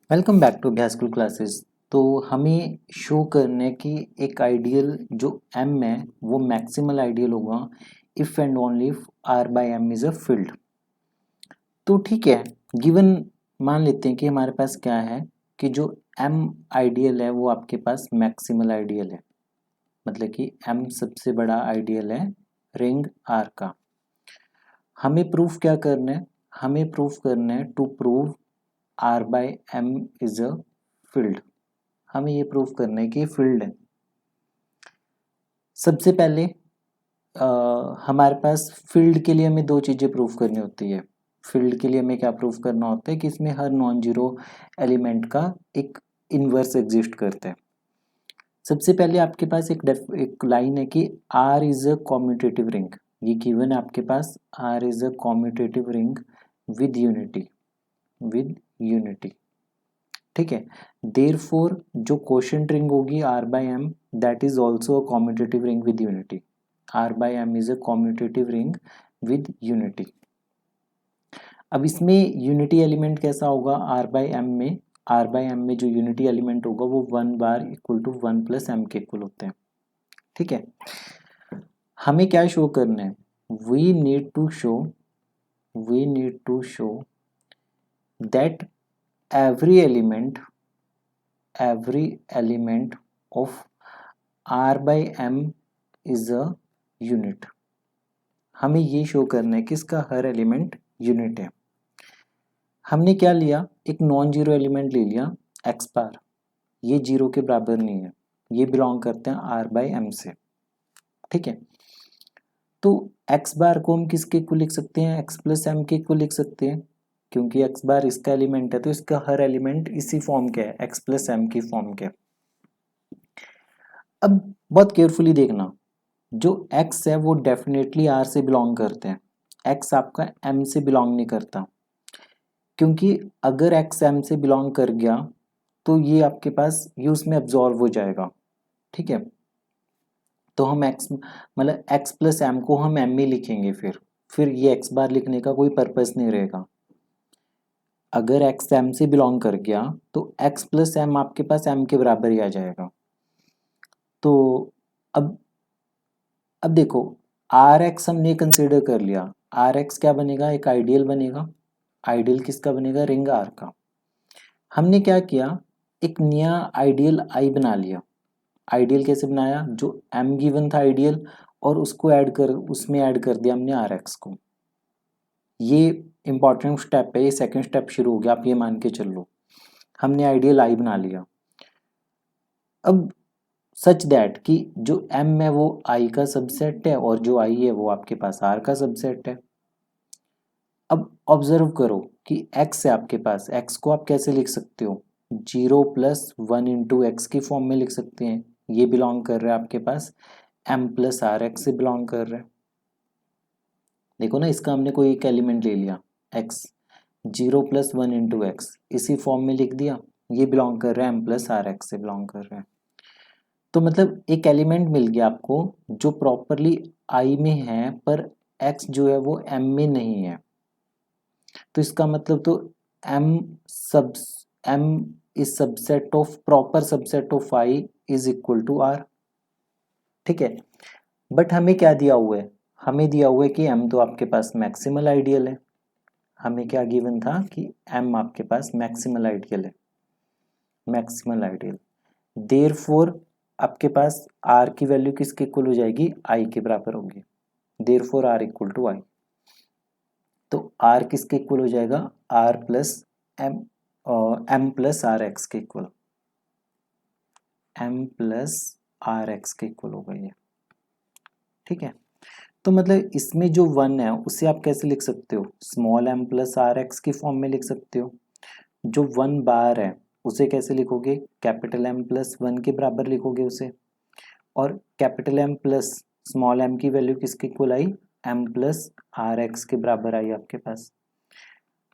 Welcome back to अभ्यास school classes. तो हमें शो करने की एक आइडियल जो m है वो मैक्सिमल आइडियल होगा if and only if r by m is a field. तो ठीक है, गिवन मान लेते हैं कि हमारे पास क्या है कि जो m आइडियल है वो आपके पास मैक्सिमल आइडियल है, मतलब कि m सबसे बड़ा आइडियल है रिंग r का। हमें प्रूफ क्या करना है? हमें प्रूफ करना है to prove r by m is a field. हमें ये प्रूफ करना है कि ये फील्ड है। सबसे पहले हमारे पास फील्ड के लिए हमें दो चीज़ें प्रूफ करनी होती है। फील्ड के लिए हमें क्या प्रूफ करना होता है कि इसमें हर नॉन जीरो एलिमेंट का एक इन्वर्स एग्जिस्ट करता है। सबसे पहले आपके पास एक लाइन है कि R is a commutative ring. ये गिवन है आपके पास, R is a commutative ring with unity. ठीक है, देयरफॉर जो क्वोशिएंट रिंग होगी R by M that is also a commutative ring with unity. R by M is a commutative ring with unity. अब इसमें unity element कैसा होगा? R by M में, R by M में जो unity element होगा वो 1 बार इक्वल टू 1 प्लस M के इक्वल होते हैं। ठीक है, हमें क्या शो करना है? We need to show that every element of R by M is a unit। हमें ये शो करना है कि इसका हर एलिमेंट यूनिट है। हमने क्या लिया? एक नॉन जीरो एलिमेंट ले लिया x बार। ये जीरो के बराबर नहीं है, ये बिलोंग करते हैं R बाय M से। ठीक है, तो x बार को हम किसके इक्वल लिख सकते हैं? x प्लस M के इक्वल लिख सकते हैं, क्योंकि x बार इसका एलिमेंट है तो इसका हर एलिमेंट इसी फॉर्म का है, x प्लस M की फॉर्म का। अब बहुत केयरफुली देखना, जो x है वो डेफिनेटली R से बिलोंग करते हैं, x आपका M से बिलोंग नहीं करता। क्योंकि अगर x M से बिलोंग कर गया तो ये आपके पास ये उसमें एब्जॉर्व हो जाएगा। ठीक है, तो हम x मतलब x प्लस M को हम M में लिखेंगे, फिर ये x बार लिखने का कोई पर्पस नहीं रहेगा। अगर x M से बिलोंग कर गया तो x प्लस M आपके पास M के बराबर ही आ जाएगा। तो अब देखो, आर एक्स हमने कंसिडर कर लिया, आर एक्स क्या बनेगा? एक आइडियल बनेगा। आइडियल किसका बनेगा? रिंग आर का। हमने क्या किया? एक नया आइडियल आई बना लिया। आइडियल कैसे बनाया? जो एम गिवन था आइडियल, और उसमें ऐड कर दिया हमने आर एक्स को। ये इंपॉर्टेंट स्टेप है, ये सेकंड स्टेप शुरू हो गया, आप ये मान के चल लो। हमने आइडियल आई बना लिया। अब सच दैट कि जो m है वो i का सबसेट है और जो i है वो आपके पास r का सबसेट है। अब ऑब्जर्व करो कि x है आपके पास, x को आप कैसे लिख सकते हो? 0 प्लस 1 इंटू एक्स की फॉर्म में लिख सकते हैं। ये बिलोंग कर रहा है आपके पास m प्लस आर एक्स से बिलोंग कर रहा है। देखो ना, इसका हमने कोई एक एलिमेंट ले लिया x, 0 प्लस 1 इंटू एक्स, इसी फॉर्म में लिख दिया। ये बिलोंग कर रहा है m प्लस आर एक्स से बिलोंग कर रहा है। तो मतलब एक एलिमेंट मिल गया आपको जो प्रॉपरली आई में है पर x जो है वो m में नहीं है। तो इसका मतलब तो m सब m is subset of proper subset of i is equal to r। ठीक है, बट हमें क्या दिया हुआ है? हमें दिया हुआ है कि m तो आपके पास मैक्सिमल आइडियल है। हमें क्या गिवन था कि m आपके पास मैक्सिमल आइडियल है, मैक्सिमल आइडियल। देयरफॉर आपके पास r की वैल्यू किसके इक्वल हो जाएगी? i के बराबर होगी। Therefore r equal to i। तो r किसके इक्वल हो जाएगा? r plus m, m plus are x के equal, m plus are x के इक्वल होगा ये। ठीक है, तो मतलब इसमें जो 1 है उसे आप कैसे लिख सकते हो? Small m plus are x की फॉर्म में लिख सकते हो। जो 1 बार है उसे कैसे लिखोगे? कैपिटल M प्लस 1 के बराबर लिखोगे उसे। और capital M plus small m की वैल्यू किसके इक्वल आई? m प्लस आर एक्स के बराबर आई आपके पास।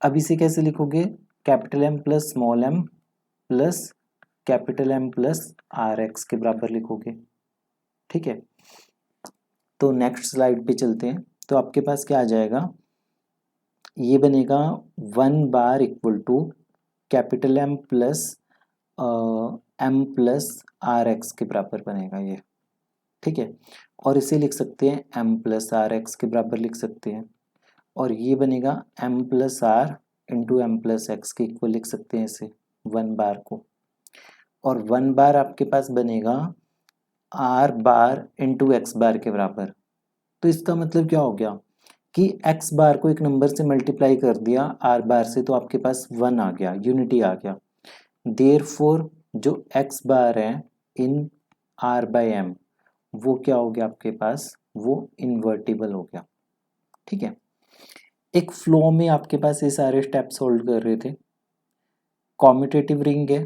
अब इसे कैसे लिखोगे? Capital M plus small m plus capital M plus are x के बराबर लिखोगे। ठीक है, तो नेक्स्ट स्लाइड पे चलते हैं। तो आपके पास क्या आ जाएगा? ये बनेगा 1 बार equal to capital M plus M plus are x के बराबर बनेगा ये, ठीक है। और इसे लिख सकते हैं M प्लस आर एक्स के बराबर लिख सकते हैं, और ये बनेगा M plus r into m plus x के इक्वल लिख सकते हैं इसे 1 बार को, और 1 बार आपके पास बनेगा are bar into x bar के बराबर। तो इसका मतलब क्या हो गया कि एक्स बार को एक नंबर से मल्टीप्लाई कर दिया आर बार से, तो आपके पास 1 आ गया, यूनिटी आ गया। देयरफॉर जो एक्स बार है इन आर बाय एम वो क्या हो गया आपके पास, वो इन्वर्टिबल हो गया, ठीक है। एक फ्लो में आपके पास ये सारे स्टेप सोल्व कर रहे थे। कॉम्यूटेटिव रिंग है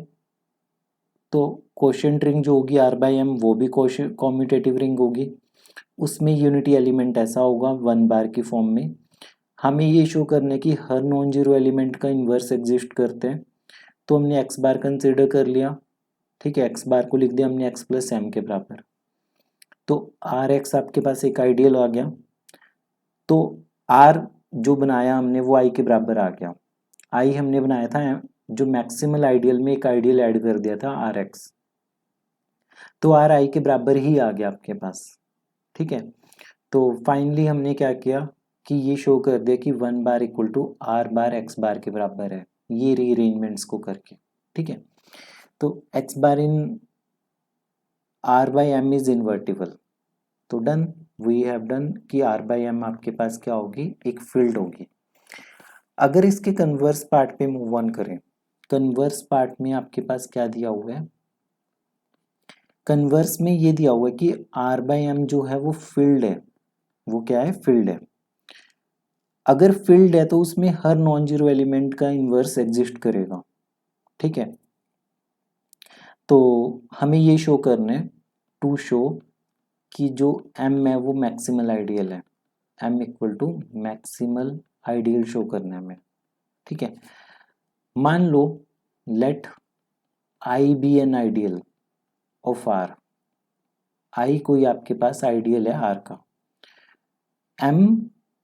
तो कोशेंट रिंग जो होगी आर बाय एम वो भी कॉम्यूटेटिव रिंग होगी, उसमें यूनिटी एलिमेंट ऐसा होगा 1 बार की फॉर्म में। हमें ये शो करने की हर नॉन जीरो एलिमेंट का इन्वर्स एग्जिस्ट करते हैं, तो हमने एक्स बार कंसिडर कर लिया, ठीक है। एक्स बार को लिख दिया हमने एक्स प्लस एम के बराबर, तो आर एक्स आपके पास एक आइडियल आ गया। तो आर जो बनाया हमने वो आई के बराबर आ गया, आई हमने बनाया था जो मैक्सिमल आइडियल में एक आइडियल ऐड कर दिया था आर एक्स, तो आर आई के बराबर ही आ गया आपके पास, ठीक है। तो फाइनली हमने क्या किया कि ये शो कर दिया कि 1 बार equal to R bar X bar के बराबर है, ये रीअरेंजमेंट्स को करके, ठीक है। तो x bar in r by m is invertible, तो डन, वी हैव डन कि आर बाई एम आपके पास क्या होगी, एक फील्ड होगी। अगर इसके कन्वर्स पार्ट पे मूव ऑन करें, कन्वर्स पार्ट में आपके पास क्या दिया हुआ है, कन्वर्स में ये दिया हुआ है कि आर बाई एम जो है वो फील्ड है, वो क्या है, फील्ड है। अगर फील्ड है तो उसमें हर नॉन जीरो एलिमेंट का इन्वर्स एग्जिस्ट करेगा, ठीक है। तो हमें ये शो करना है, टू शो कि जो m है वो मैक्सिमल आइडियल है, m equal to maximal ideal show करना है हमें, ठीक है। मान लो let i be an ideal of r, i कोई आपके पास आइडियल है r का, m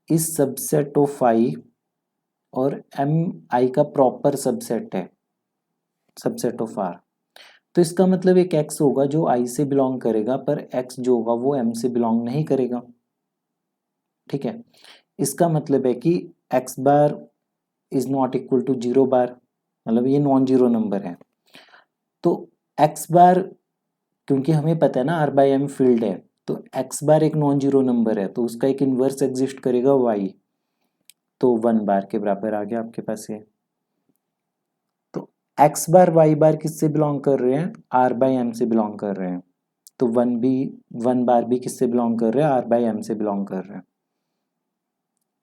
is subset of i और m i का प्रॉपर सबसेट है, सबसेट ऑफ r। तो इसका मतलब एक x होगा जो i से बिलोंग करेगा, पर x जो होगा वो m से बिलोंग नहीं करेगा, ठीक है। इसका मतलब है कि x bar is not equal to 0 bar, मतलब ये नॉन जीरो नंबर है। तो x बार, क्योंकि हमें पता है ना r बाई एम फील्ड है, तो x बार एक नॉन जीरो नंबर है, तो उसका एक इन्वर्स एग्जिस्ट करेगा y, तो 1 बार के बराबर आ गया आपके पास ये। तो x बार y बार किससे बिलोंग कर रहे हैं, r बाई एम से बिलोंग कर रहे हैं, तो 1 बार भी किससे बिलोंग कर रहे हैं, r बाई एम से बिलोंग कर रहे हैं।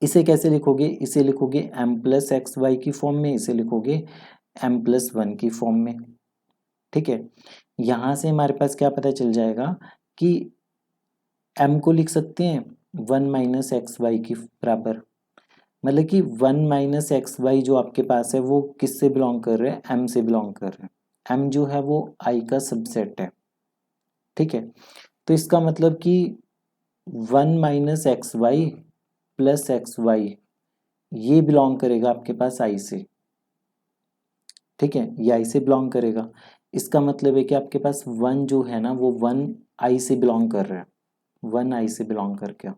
इसे कैसे लिखोगे, इसे लिखोगे m प्लस एक्स वाई की फॉर्म में, इसे लिखोगे m प्लस 1 की फॉर्म में, ठीक है। यहाँ से हमारे पास क्या पता चल जाएगा कि m को लिख सकते हैं 1 माइनस एक्स वाई की बराबर, मतलब कि 1 माइनस एक्स वाई जो आपके पास है वो किससे बिलोंग कर रहे हैं, m से बिलोंग कर रहे हैं। m जो है वो i का सबसेट है, ठीक है। तो इसका मतलब कि 1 minus x y plus x y ये बिलोंग करेगा आपके पास i से, ठीक है, ये i से बिलोंग करेगा। इसका मतलब है कि आपके पास 1 जो है ना वो 1 i से बिलोंग कर रहा है, 1 i से बिलोंग कर गया।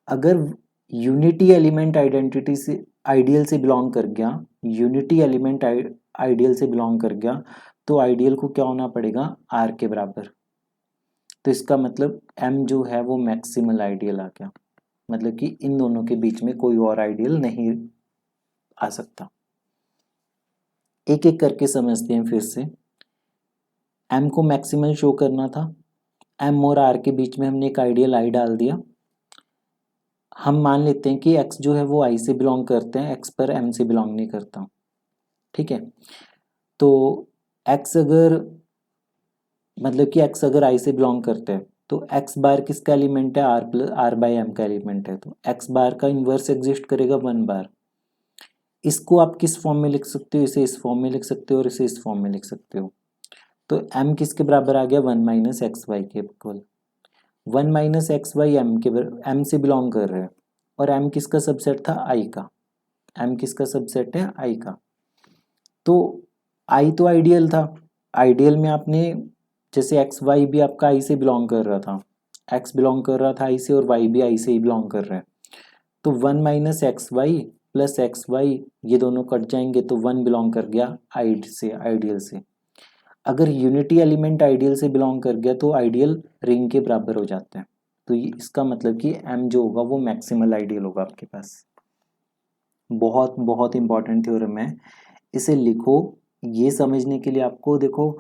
अगर यूनिटी एलिमेंट आइडेंटिटी से आइडियल से बिलोंग कर गया, यूनिटी एलिमेंट आइडियल से बिलोंग कर गया, तो आइडियल को क्या होना पड़ेगा, r के बराबर। तो इसका मतलब m जो है वो मैक्सिमल आइडियल आ गया, मतलब कि इन दोनों के बीच में कोई और आइडियल नहीं आ सकता। एक एक करके समझते हैं फिर से। m को मैक्सिमल शो करना था, m और r के बीच में हमने एक आइडियल i डाल दिया। हम मान लेते हैं कि x जो है वो i से बिलोंग करते हैं, x पर m से बिलोंग नहीं करता, ठीक है। तो x अगर, मतलब कि x अगर i से बिलोंग करते हैं तो x बार किसका एलिमेंट है, r बाई एम का एलिमेंट है, तो x बार का इन्वर्स एग्जिस्ट करेगा 1 बार। इसको आप किस फॉर्म में लिख सकते हो, इसे इस फॉर्म में लिख सकते हो और इसे इस फॉर्म में लिख सकते हो। तो m किसके बराबर आ गया, 1 माइनस एक्स वाई के equal. 1 minus x y m से बिलोंग कर रहे हैं, और m किसका सबसेट था, i का, m किसका सबसेट है, i का। तो आई तो आइडियल था, आइडियल में आपने जैसे एक्स वाई भी आपका आई से बिलोंग कर रहा था, एक्स बिलोंग कर रहा था आई से और वाई भी आई से ही बिलोंग कर रहा है, तो 1 minus x y plus x y ये दोनों कट जाएंगे तो 1 बिलोंग कर गया आइड से, आइडियल से। अगर यूनिटी एलिमेंट आइडियल से बिलोंग कर गया तो आइडियल रिंग के बराबर हो जाता है। तो ये इसका मतलब कि एम जो होगा वो मैक्सिमल आइडियल होगा आपके पास। बहुत बहुत इंपॉर्टेंट थ्योरम है, इसे लिखो। ये समझने के लिए आपको देखो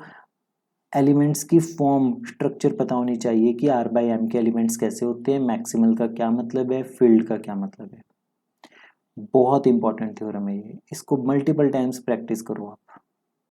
एलिमेंट्स की फॉर्म स्ट्रक्चर पता होनी चाहिए कि आर बाई एम के एलिमेंट्स कैसे होते हैं, मैक्सिमल का क्या मतलब है, फील्ड का क्या मतलब है। बहुत इंपॉर्टेंट थ्योरम है ये, इसको मल्टीपल टाइम्स प्रैक्टिस करो आप।